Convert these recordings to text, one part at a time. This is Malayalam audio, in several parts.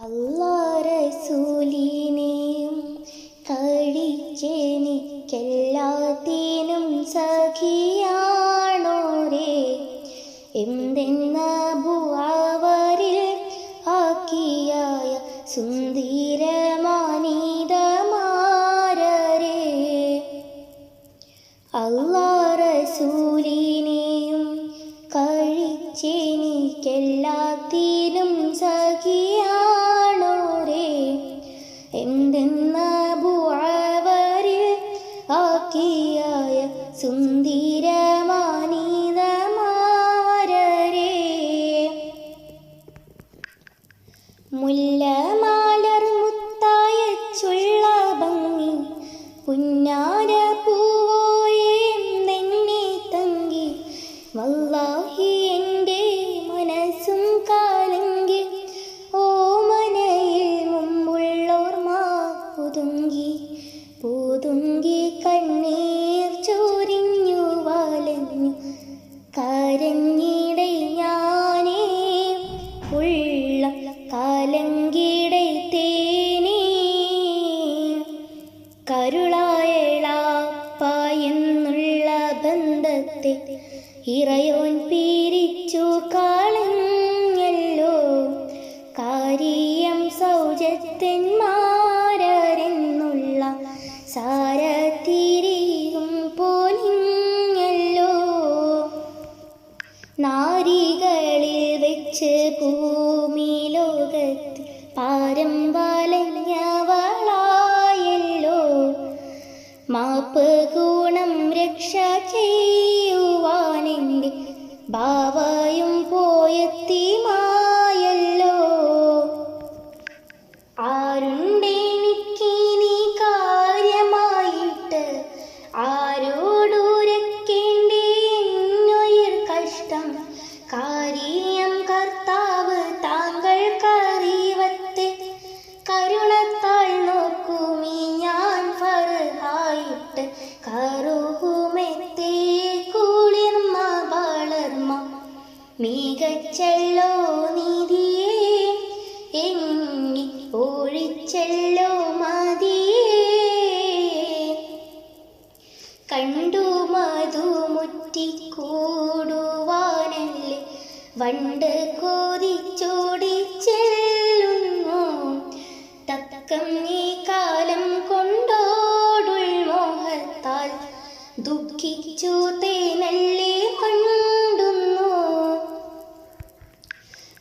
അല്ലാഹ് റസൂലിനെയും കഴിച്ചെനിക്കെല്ലാത്തിനും സഖിയാണോരേ. എന്തെന്നബു അവരിൽ ആക്കിയായ സുന്ദരമാനിതമാരരേ. അല്ലാഹ് റസൂലിനെയും കഴിച്ചെനിക്കെല്ലാത്തിനും സഖിയാണോരേ. എന്തെന്നബു അവരിൽ ആക്കിയായ സുന്ദരമാനിതമാരരേ. മുല്ലമാലർ മുത്തായച്ചുള്ള ഭംഗി പുന്നാര പൂവോയേ നെന്നെ തങ്കി. വല്ലാഹി എൻ്റെ മനസ്സും കാലങ്കി ഓമനയിൽ മുമ്പുള്ളോർമ പുതുങ്കി കണ്ണീർ ചൊരിഞ്ഞു വലഞ്ഞു കരഞ്ഞിട ഞാനേ ഉള്ള കലങ്കിട തേനേ. കരുളായളാപ്പ എന്നുള്ള ബന്ധത്തെ ഇറയോൻ പിരിച്ചു കളഞ്ഞല്ലോ. കാര്യം സൗജത്യന്മാരെന്നുള്ള സാരത്തിരിയും പോലിഞ്ഞല്ലോ. നാരികളിൽ വെച്ച് ഭൂമി ലോകത്ത് പാരം വലഞ്ഞവളായല്ലോ. മാപ്പ് ഗുണം രക്ഷ ചെയ്യുവാനെൻ്റെ ഭാവയും പോയെത്തിമായല്ലോ. ആരുണ്ടെനിക്കിനി കാര്യമായിട്ട് ആരോടുരക്കേണ്ടേ എന്നുയിർ കഷ്ടം. കാര്യം കർത്താവ് താങ്കൾക്കറിവത്തെ കരുണത്താൽ നോക്കുമീ ഞാൻ ഫർഹായിട്ട്. കറുകുമെത്തേ കുളിർമ വളർമ മികച്ചല്ലോ നിധിയേ എങ്ങി ഒഴിച്ചല്ലോ മതിയേ. കണ്ടു മധുമുറ്റിക്കൂടുവാനല്ലേ വണ്ട് കൊതിച്ചോടിച്ചെല്ലുന്നു. തക്കം ഈ കാലം കൊണ്ടോടുൾ മോഹത്താൽ ദുഃഖിച്ചു തേനല്ലേ കണ്ടുന്നു.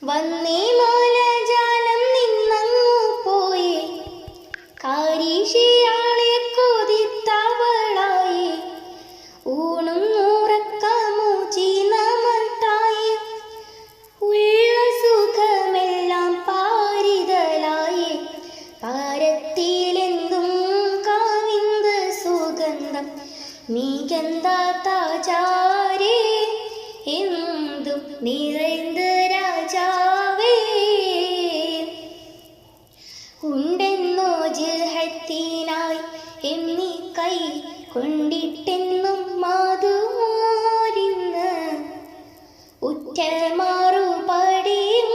വന്നേ മാലജാലം നിന്നങ്ങു പോയേ കാരീഷിയാളെ കൊതിത്തവളായേ. ഊണും ഉറക്കമൂച്ചി നമട്ടായേ ഉള്ള സുഖമെല്ലാം പാരിതലായേ. പാരത്തിലെന്തും കാവിന്ത് സുഗന്ധം മികന്താചാരേ എന്തും നിറൈന്ത് രാജാവേ. ഉണ്ടെന്നോ ജിഹത്തിനായി എന്നീ കൈ കൊണ്ടിട്ടെന്നും മാതുമോരിന്ന് ഉറ്റ മറുപടിയും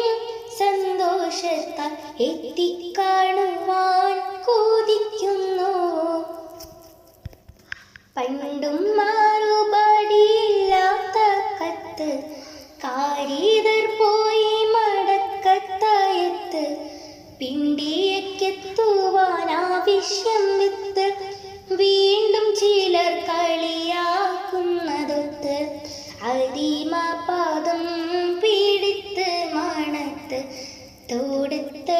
സന്തോഷത്താൽ എത്തിക്കാണുവാൻ കൊതിക്കുന്നു. പണ്ടും മറുപടിയില്ലാത്ത കത്ത് കാരീതർ പോയി മടക്കത്തയത്ത്. പിണ്ടിയക്കെത്തുവാൻ ആവശ്യം വിത്ത് വീണ്ടും ചിലർ കളിയാക്കുന്നതൊത്ത്. അരിമപാദം പിടിത്ത് മണത്ത് തൊടുത്ത്